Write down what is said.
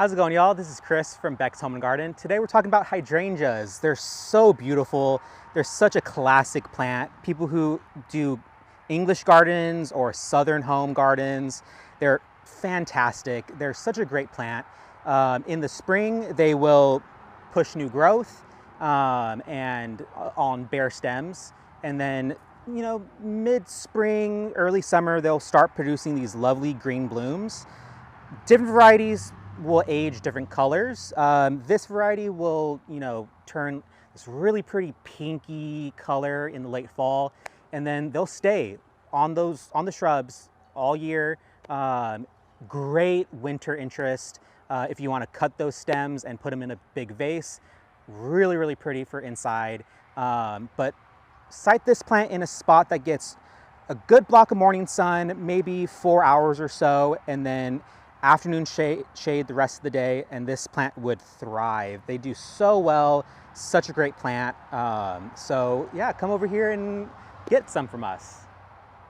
How's it going, y'all? This is Chris from Beck's Home and Garden. Today we're talking about hydrangeas. They're so beautiful. They're such a classic plant. People who do English gardens or southern home gardens, they're fantastic. They're such a great plant. In the spring, they will push new growth and on bare stems. And then, mid-spring, early summer, they'll start producing these lovely green blooms. Different varieties will age different colors. This variety will, turn this really pretty pinky color in the late fall, and then they'll stay on the shrubs all year. Great winter interest if you want to cut those stems and put them in a big vase. Really, really pretty for inside. But site this plant in a spot that gets a good block of morning sun, maybe 4 hours or so, and then afternoon shade the rest of the day, and this plant would thrive. They do so well, such a great plant. So yeah, come over here and get some from us.